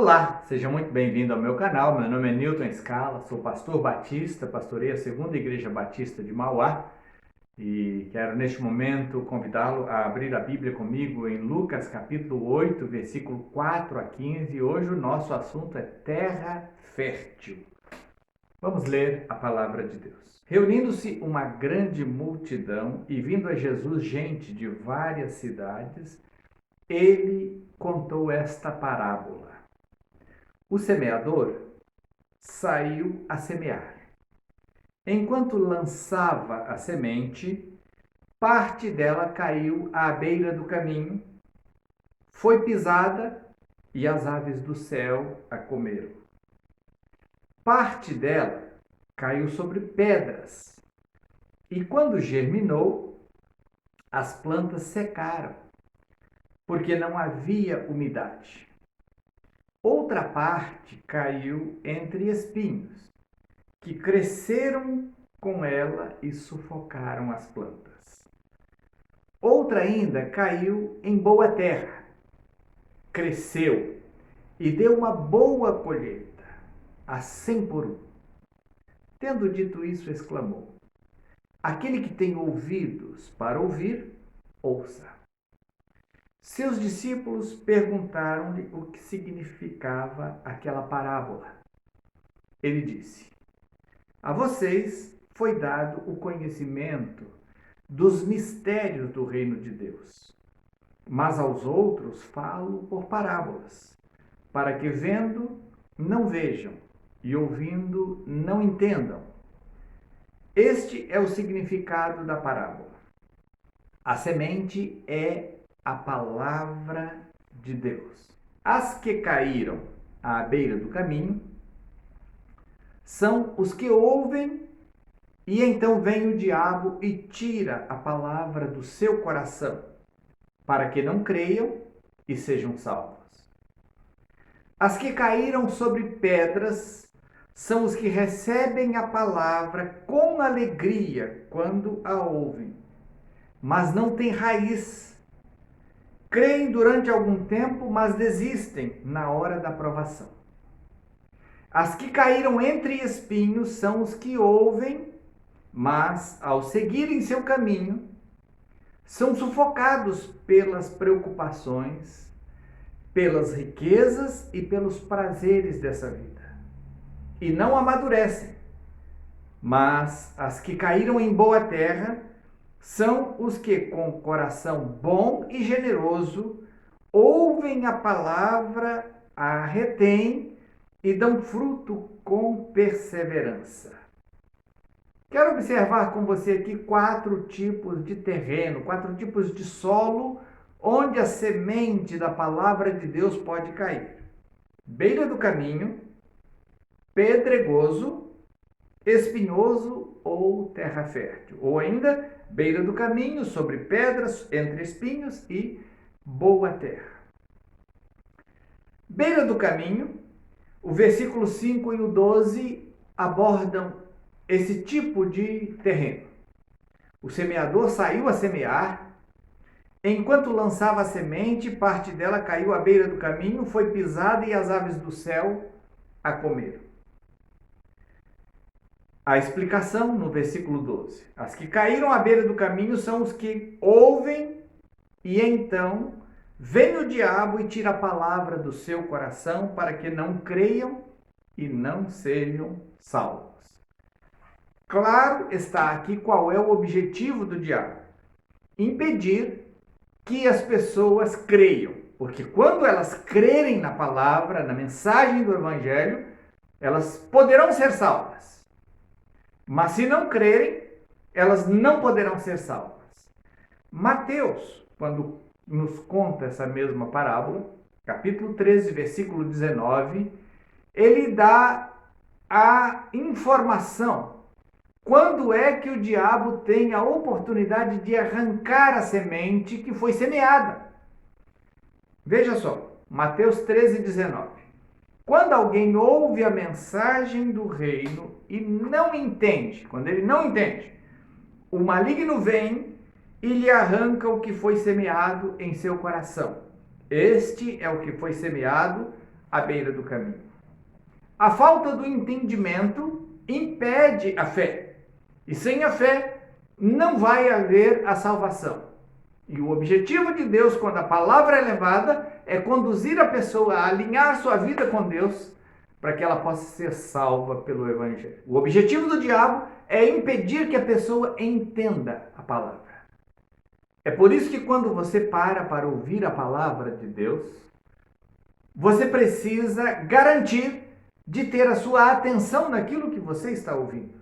Olá, seja muito bem-vindo ao meu canal. Meu nome é Newton Scala, sou pastor batista, pastorei a Segunda Igreja Batista de Mauá e quero neste momento convidá-lo a abrir a Bíblia comigo em Lucas capítulo 8, versículo 4 a 15. Hoje o nosso assunto é terra fértil. Vamos ler a palavra de Deus. Reunindo-se uma grande multidão e vindo a Jesus gente de várias cidades, ele contou esta parábola. O semeador saiu a semear. Enquanto lançava a semente, parte dela caiu à beira do caminho, foi pisada e as aves do céu a comeram. Parte dela caiu sobre pedras e, quando germinou, as plantas secaram, porque não havia umidade. Outra parte caiu entre espinhos, que cresceram com ela e sufocaram as plantas. Outra ainda caiu em boa terra, cresceu e deu uma boa colheita, a 100 por um. Tendo dito isso, exclamou: aquele que tem ouvidos para ouvir, ouça. Seus discípulos perguntaram-lhe o que significava aquela parábola. Ele disse: a vocês foi dado o conhecimento dos mistérios do reino de Deus, mas aos outros falo por parábolas, para que vendo não vejam e ouvindo não entendam. Este é o significado da parábola. A semente é a palavra de Deus. As que caíram à beira do caminho são os que ouvem e então vem o diabo e tira a palavra do seu coração, para que não creiam e sejam salvos. As que caíram sobre pedras são os que recebem a palavra com alegria quando a ouvem, mas não têm raiz. Creem durante algum tempo, mas desistem na hora da provação. As que caíram entre espinhos são os que ouvem, mas ao seguirem seu caminho, são sufocados pelas preocupações, pelas riquezas e pelos prazeres dessa vida, e não amadurecem. Mas as que caíram em boa terra são os que, com coração bom e generoso, ouvem a palavra, a retêm e dão fruto com perseverança. Quero observar com você aqui 4 tipos de terreno, 4 tipos de solo onde a semente da palavra de Deus pode cair: beira do caminho, pedregoso, espinhoso ou terra fértil. Ou ainda, beira do caminho, sobre pedras, entre espinhos e boa terra. Beira do caminho, o versículo 5 e o 12 abordam esse tipo de terreno. O semeador saiu a semear. Enquanto lançava a semente, parte dela caiu à beira do caminho, foi pisada e as aves do céu a comeram. A explicação no versículo 12. As que caíram à beira do caminho são os que ouvem e então vem o diabo e tira a palavra do seu coração para que não creiam e não sejam salvos. Claro está aqui qual é o objetivo do diabo: impedir que as pessoas creiam, porque quando elas crerem na palavra, na mensagem do evangelho, elas poderão ser salvas. Mas se não crerem, elas não poderão ser salvas. Mateus, quando nos conta essa mesma parábola, capítulo 13, versículo 19, ele dá a informação. Quando é que o diabo tem a oportunidade de arrancar a semente que foi semeada? Veja só, Mateus 13, 19. Quando alguém ouve a mensagem do reino e não entende, quando ele não entende, o maligno vem e lhe arranca o que foi semeado em seu coração. Este é o que foi semeado à beira do caminho. A falta do entendimento impede a fé. E sem a fé não vai haver a salvação. E o objetivo de Deus, quando a palavra é levada, é conduzir a pessoa a alinhar sua vida com Deus, para que ela possa ser salva pelo Evangelho. O objetivo do diabo é impedir que a pessoa entenda a palavra. É por isso que quando você para ouvir a palavra de Deus, você precisa garantir de ter a sua atenção naquilo que você está ouvindo.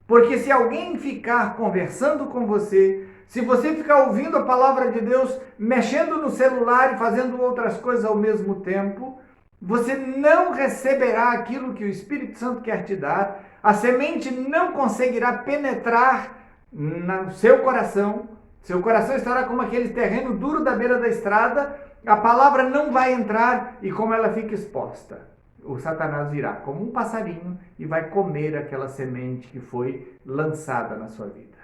Porque se alguém ficar conversando com você, se você ficar ouvindo a palavra de Deus, mexendo no celular e fazendo outras coisas ao mesmo tempo, você não receberá aquilo que o Espírito Santo quer te dar, a semente não conseguirá penetrar no seu coração estará como aquele terreno duro da beira da estrada, a palavra não vai entrar e como ela fica exposta, o Satanás virá como um passarinho e vai comer aquela semente que foi lançada na sua vida.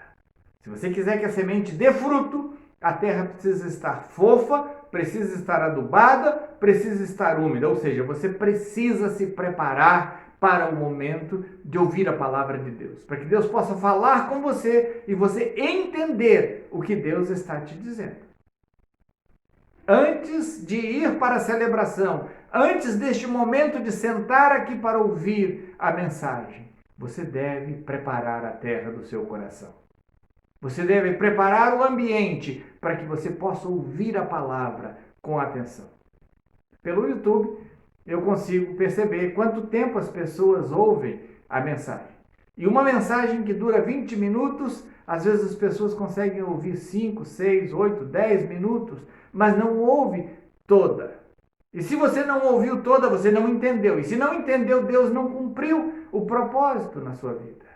Se você quiser que a semente dê fruto, a terra precisa estar fofa, precisa estar adubada, precisa estar úmida. Ou seja, você precisa se preparar para o momento de ouvir a palavra de Deus. Para que Deus possa falar com você e você entender o que Deus está te dizendo. Antes de ir para a celebração, antes deste momento de sentar aqui para ouvir a mensagem, você deve preparar a terra do seu coração. Você deve preparar o ambiente para que você possa ouvir a palavra com atenção. Pelo YouTube, eu consigo perceber quanto tempo as pessoas ouvem a mensagem. E uma mensagem que dura 20 minutos, às vezes as pessoas conseguem ouvir 5, 6, 8, 10 minutos, mas não ouve toda. E se você não ouviu toda, você não entendeu. E se não entendeu, Deus não cumpriu o propósito na sua vida.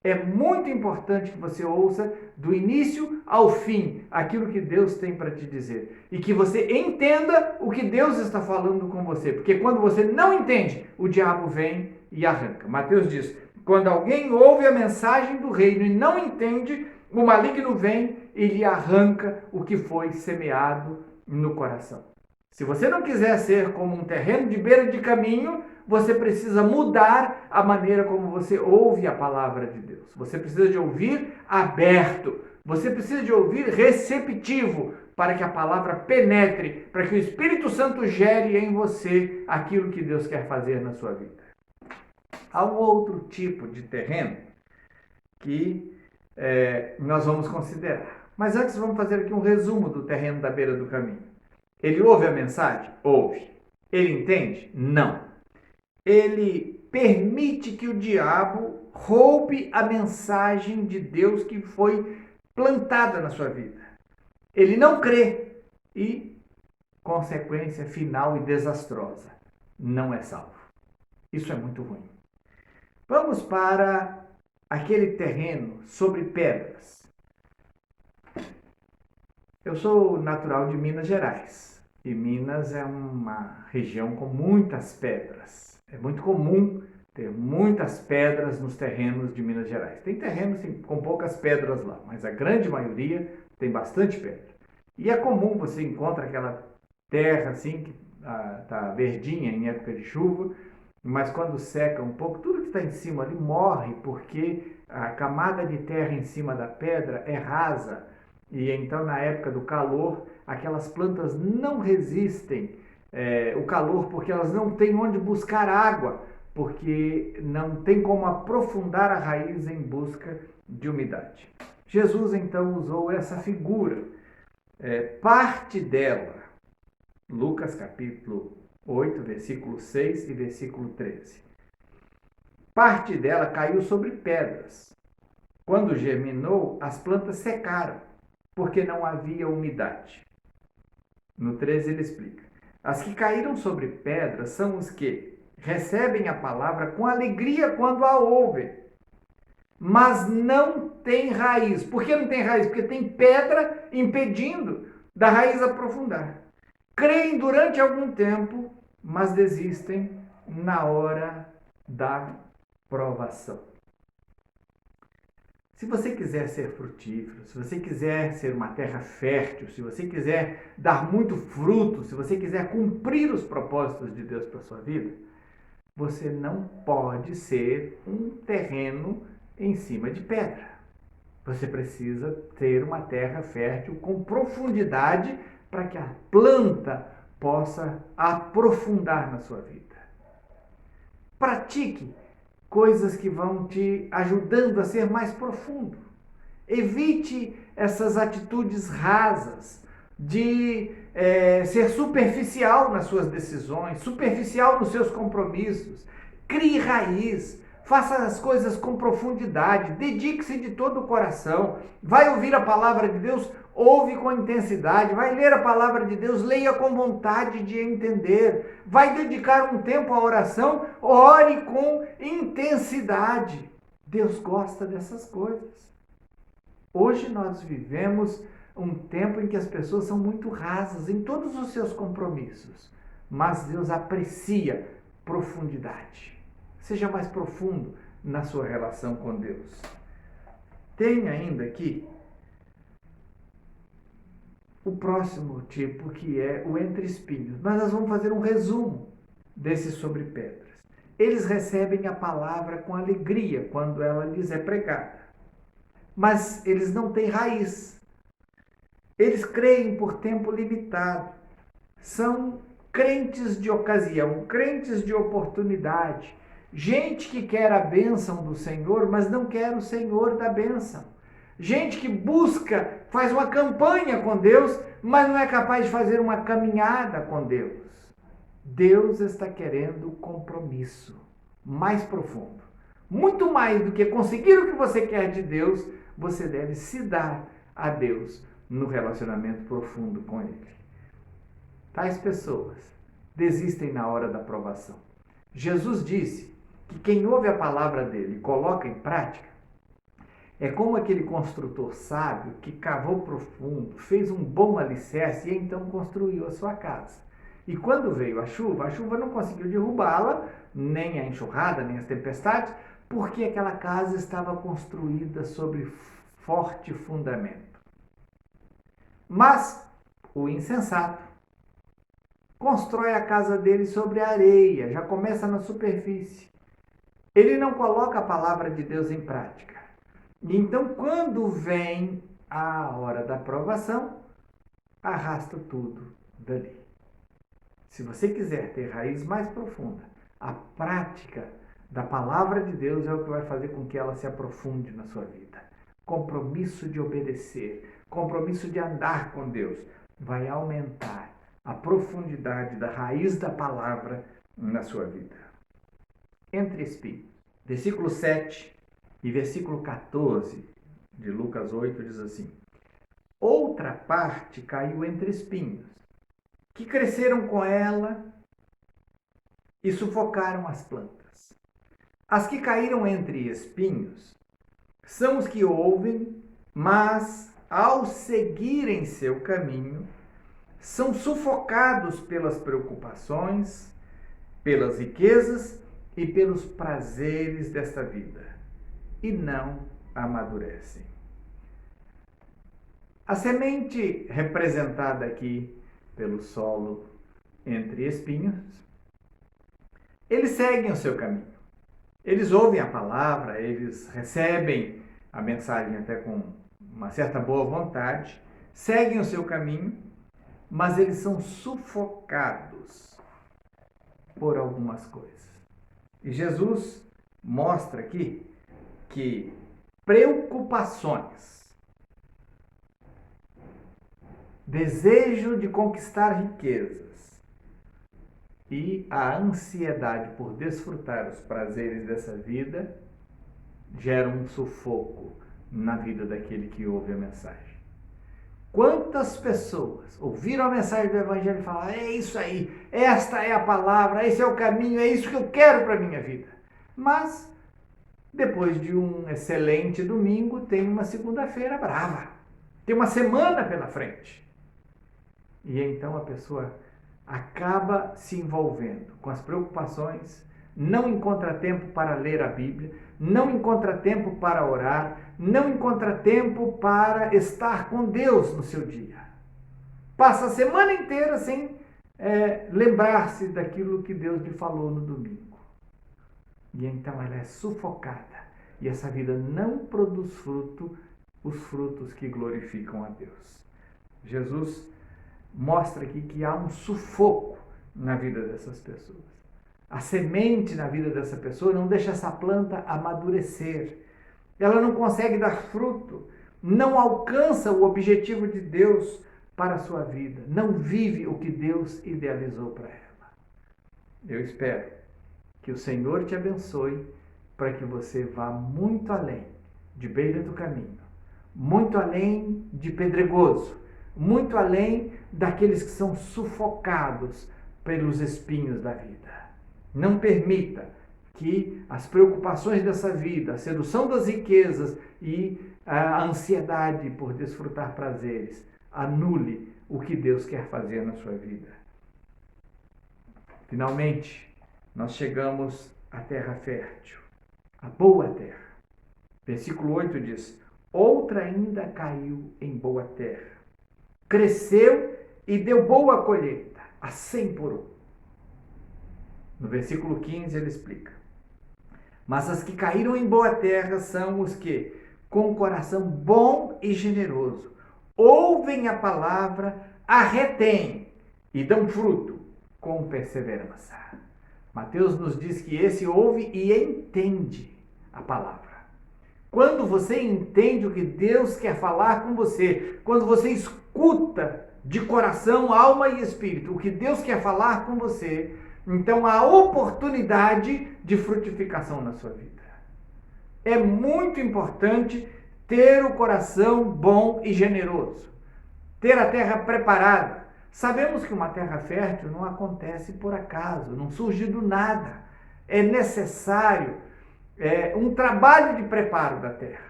É muito importante que você ouça do início ao fim aquilo que Deus tem para te dizer. E que você entenda o que Deus está falando com você. Porque quando você não entende, o diabo vem e arranca. Mateus diz, quando alguém ouve a mensagem do reino e não entende, o maligno vem e lhe arranca o que foi semeado no coração. Se você não quiser ser como um terreno de beira de caminho, você precisa mudar a maneira como você ouve a palavra de Deus. Você precisa de ouvir aberto. Você precisa de ouvir receptivo para que a palavra penetre, para que o Espírito Santo gere em você aquilo que Deus quer fazer na sua vida. Há um outro tipo de terreno que nós vamos considerar. Mas antes vamos fazer aqui um resumo do terreno da beira do caminho. Ele ouve a mensagem? Ouve. Ele entende? Não. Ele permite que o diabo roube a mensagem de Deus que foi plantada na sua vida. Ele não crê e, consequência final e desastrosa, não é salvo. Isso é muito ruim. Vamos para aquele terreno sobre pedras. Eu sou natural de Minas Gerais. E Minas é uma região com muitas pedras. É muito comum ter muitas pedras nos terrenos de Minas Gerais. Tem terrenos com poucas pedras lá, mas a grande maioria tem bastante pedra. E é comum você encontrar aquela terra assim, que está verdinha em época de chuva, mas quando seca um pouco, tudo que está em cima ali morre, porque a camada de terra em cima da pedra é rasa. E então, na época do calor, aquelas plantas não resistem o calor, porque elas não têm onde buscar água, porque não tem como aprofundar a raiz em busca de umidade. Jesus, então, usou essa figura. Parte dela, Lucas capítulo 8, versículo 6 e versículo 13. Parte dela caiu sobre pedras. Quando germinou, as plantas secaram, porque não havia umidade. No 13 ele explica. As que caíram sobre pedras são os que recebem a palavra com alegria quando a ouvem, mas não tem raiz. Por que não tem raiz? Porque tem pedra impedindo da raiz aprofundar. Creem durante algum tempo, mas desistem na hora da provação. Se você quiser ser frutífero, se você quiser ser uma terra fértil, se você quiser dar muito fruto, se você quiser cumprir os propósitos de Deus para a sua vida, você não pode ser um terreno em cima de pedra. Você precisa ter uma terra fértil com profundidade para que a planta possa aprofundar na sua vida. Pratique coisas que vão te ajudando a ser mais profundo. Evite essas atitudes rasas de ser superficial nas suas decisões, superficial nos seus compromissos. Crie raiz. Faça as coisas com profundidade, dedique-se de todo o coração. Vai ouvir a palavra de Deus, ouve com intensidade. Vai ler a palavra de Deus, leia com vontade de entender. Vai dedicar um tempo à oração, ore com intensidade. Deus gosta dessas coisas. Hoje nós vivemos um tempo em que as pessoas são muito rasas em todos os seus compromissos, mas Deus aprecia profundidade. Seja mais profundo na sua relação com Deus. Tem ainda aqui o próximo tipo, que é o entre espinhos. Mas nós vamos fazer um resumo desse sobre pedras. Eles recebem a palavra com alegria quando ela lhes é pregada. Mas eles não têm raiz. Eles creem por tempo limitado. São crentes de ocasião, crentes de oportunidade. Gente que quer a bênção do Senhor, mas não quer o Senhor da bênção. Gente que busca, faz uma campanha com Deus, mas não é capaz de fazer uma caminhada com Deus. Deus está querendo compromisso mais profundo. Muito mais do que conseguir o que você quer de Deus, você deve se dar a Deus no relacionamento profundo com Ele. Tais pessoas desistem na hora da provação. Jesus disse que quem ouve a palavra dele e coloca em prática é como aquele construtor sábio que cavou profundo, fez um bom alicerce e então construiu a sua casa. E quando veio a chuva não conseguiu derrubá-la, nem a enxurrada, nem as tempestades, porque aquela casa estava construída sobre forte fundamento. Mas o insensato constrói a casa dele sobre a areia, já começa na superfície. Ele não coloca a palavra de Deus em prática. Então, quando vem a hora da provação, arrasta tudo dali. Se você quiser ter raiz mais profunda, a prática da palavra de Deus é o que vai fazer com que ela se aprofunde na sua vida. Compromisso de obedecer, compromisso de andar com Deus, vai aumentar a profundidade da raiz da palavra na sua vida. Entre espinhos. Versículo 7 e versículo 14 de Lucas 8 diz assim: outra parte caiu entre espinhos, que cresceram com ela e sufocaram as plantas. As que caíram entre espinhos são os que ouvem, mas ao seguirem seu caminho, são sufocados pelas preocupações, pelas riquezas e pelos prazeres desta vida, e não amadurecem. A semente representada aqui pelo solo entre espinhos, eles seguem o seu caminho. Eles ouvem a palavra, eles recebem a mensagem até com uma certa boa vontade, seguem o seu caminho, mas eles são sufocados por algumas coisas. E Jesus mostra aqui que preocupações, desejo de conquistar riquezas e a ansiedade por desfrutar os prazeres dessa vida geram um sufoco na vida daquele que ouve a mensagem. Quantas pessoas ouviram a mensagem do Evangelho e falaram: é isso aí, esta é a palavra, esse é o caminho, é isso que eu quero para a minha vida. Mas, depois de um excelente domingo, tem uma segunda-feira brava. Tem uma semana pela frente. E então a pessoa acaba se envolvendo com as preocupações não encontra tempo para ler a Bíblia, não encontra tempo para orar, não encontra tempo para estar com Deus no seu dia. Passa a semana inteira sem lembrar-se daquilo que Deus lhe falou no domingo. E então ela é sufocada. E essa vida não produz fruto, os frutos que glorificam a Deus. Jesus mostra aqui que há um sufoco na vida dessas pessoas. A semente na vida dessa pessoa não deixa essa planta amadurecer. Ela não consegue dar fruto, não alcança o objetivo de Deus para a sua vida, não vive o que Deus idealizou para ela. Eu espero que o Senhor te abençoe para que você vá muito além de beira do caminho, muito além de pedregoso, muito além daqueles que são sufocados pelos espinhos da vida. Não permita que as preocupações dessa vida, a sedução das riquezas e a ansiedade por desfrutar prazeres, anule o que Deus quer fazer na sua vida. Finalmente, nós chegamos à terra fértil, a boa terra. Versículo 8 diz: outra ainda caiu em boa terra, cresceu e deu boa colheita, a 100 por um. No versículo 15 ele explica: mas as que caíram em boa terra são os que, com um coração bom e generoso, ouvem a palavra, a retêm e dão fruto com perseverança. Mateus nos diz que esse ouve e entende a palavra. Quando você entende o que Deus quer falar com você, quando você escuta de coração, alma e espírito o que Deus quer falar com você, então há oportunidade de frutificação na sua vida. É muito importante ter o coração bom e generoso, ter a terra preparada. Sabemos que uma terra fértil não acontece por acaso, não surge do nada. É necessário um trabalho de preparo da terra.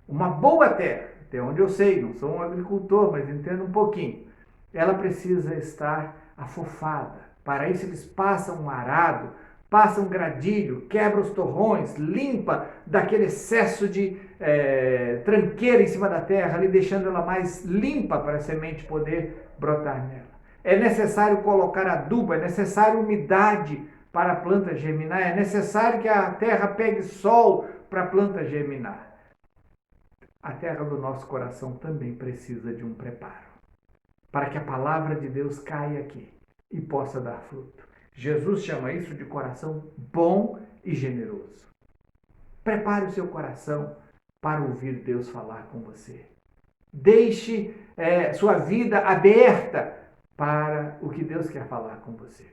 Uma boa terra, até onde eu sei, não sou um agricultor, mas entendo um pouquinho, ela precisa estar afofada. Para isso eles passam um arado, passam um gradilho, quebra os torrões, limpa daquele excesso de tranqueira em cima da terra, ali deixando ela mais limpa para a semente poder brotar nela. É necessário colocar adubo, é necessário umidade para a planta germinar, é necessário que a terra pegue sol para a planta germinar. A terra do nosso coração também precisa de um preparo, para que a palavra de Deus caia aqui e possa dar fruto. Jesus chama isso de coração bom e generoso. Prepare o seu coração para ouvir Deus falar com você. Deixe sua vida aberta para o que Deus quer falar com você.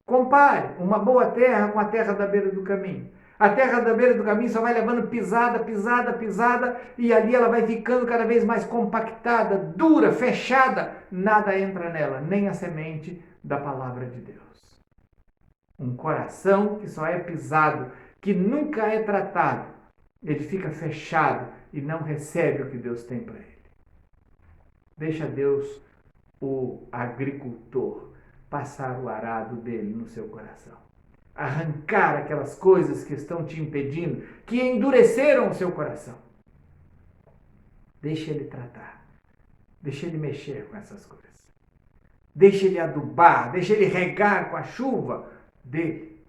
Compare uma boa terra com a terra da beira do caminho. A terra da beira do caminho só vai levando pisada, pisada, pisada, e ali ela vai ficando cada vez mais compactada, dura, fechada. Nada entra nela, nem a semente da palavra de Deus. Um coração que só é pisado, que nunca é tratado, ele fica fechado e não recebe o que Deus tem para ele. Deixa Deus, o agricultor, passar o arado dele no seu coração. Arrancar aquelas coisas que estão te impedindo, que endureceram o seu coração. Deixa ele tratar. Deixa ele mexer com essas coisas. Deixa ele adubar, deixa ele regar com a chuva dele,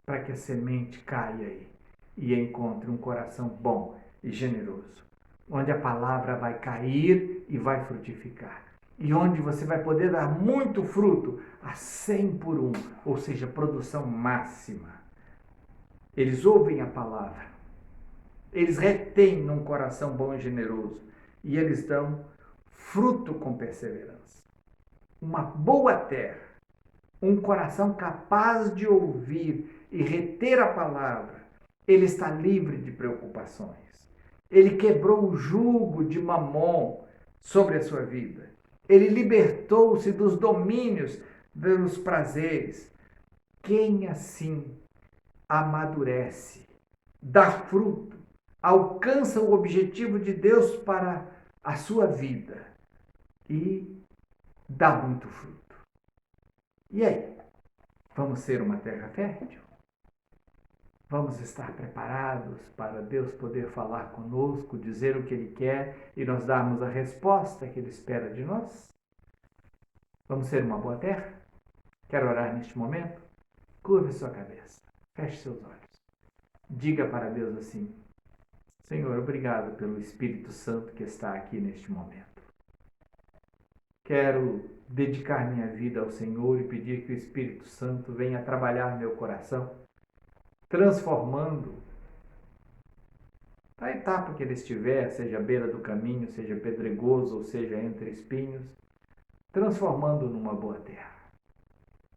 para que a semente caia aí e encontre um coração bom e generoso, onde a palavra vai cair e vai frutificar, e onde você vai poder dar muito fruto, a 100 por um, ou seja, produção máxima. Eles ouvem a palavra, eles retêm num coração bom e generoso, e eles dão fruto com perseverança. Uma boa terra, um coração capaz de ouvir e reter a palavra, ele está livre de preocupações. Ele quebrou o jugo de Mamon sobre a sua vida. Ele libertou-se dos domínios dos prazeres. Quem assim amadurece, dá fruto, alcança o objetivo de Deus para a sua vida e dá muito fruto. E aí? Vamos ser uma terra fértil? Vamos estar preparados para Deus poder falar conosco, dizer o que Ele quer e nós darmos a resposta que Ele espera de nós? Vamos ser uma boa terra? Quero orar neste momento? Curve sua cabeça, feche seus olhos. Diga para Deus assim: Senhor, obrigado pelo Espírito Santo que está aqui neste momento. Quero dedicar minha vida ao Senhor e pedir que o Espírito Santo venha trabalhar meu coração, transformando a etapa que ele estiver, seja à beira do caminho, seja pedregoso ou seja entre espinhos, transformando numa boa terra.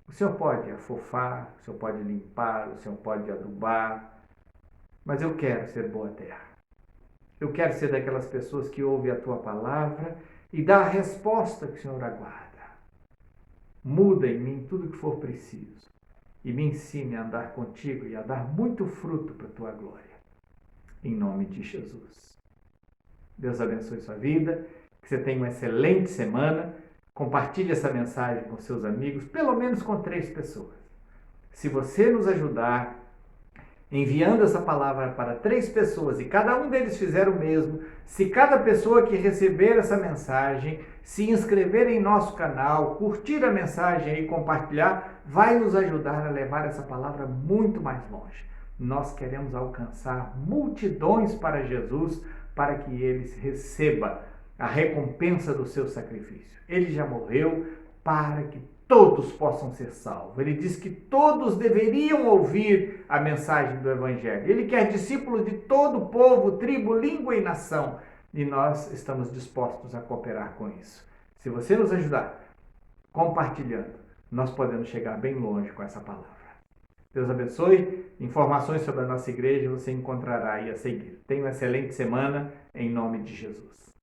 O Senhor pode afofar, o Senhor pode limpar, o Senhor pode adubar, mas eu quero ser boa terra. Eu quero ser daquelas pessoas que ouvem a tua palavra e dá a resposta que o Senhor aguarda. Muda em mim tudo o que for preciso e me ensine a andar contigo e a dar muito fruto para a tua glória. Em nome de Jesus. Deus abençoe sua vida, que você tenha uma excelente semana. Compartilhe essa mensagem com seus amigos, pelo menos com 3 pessoas. Se você nos ajudar enviando essa palavra para 3 pessoas e cada um deles fizer o mesmo, se cada pessoa que receber essa mensagem se inscrever em nosso canal, curtir a mensagem e compartilhar, vai nos ajudar a levar essa palavra muito mais longe. Nós queremos alcançar multidões para Jesus, para que eles recebam a recompensa do seu sacrifício. Ele já morreu para que todos possam ser salvos. Ele diz que todos deveriam ouvir a mensagem do Evangelho. Ele quer discípulos de todo o povo, tribo, língua e nação. E nós estamos dispostos a cooperar com isso. Se você nos ajudar compartilhando, nós podemos chegar bem longe com essa palavra. Deus abençoe. Informações sobre a nossa igreja você encontrará aí a seguir. Tenha uma excelente semana, em nome de Jesus.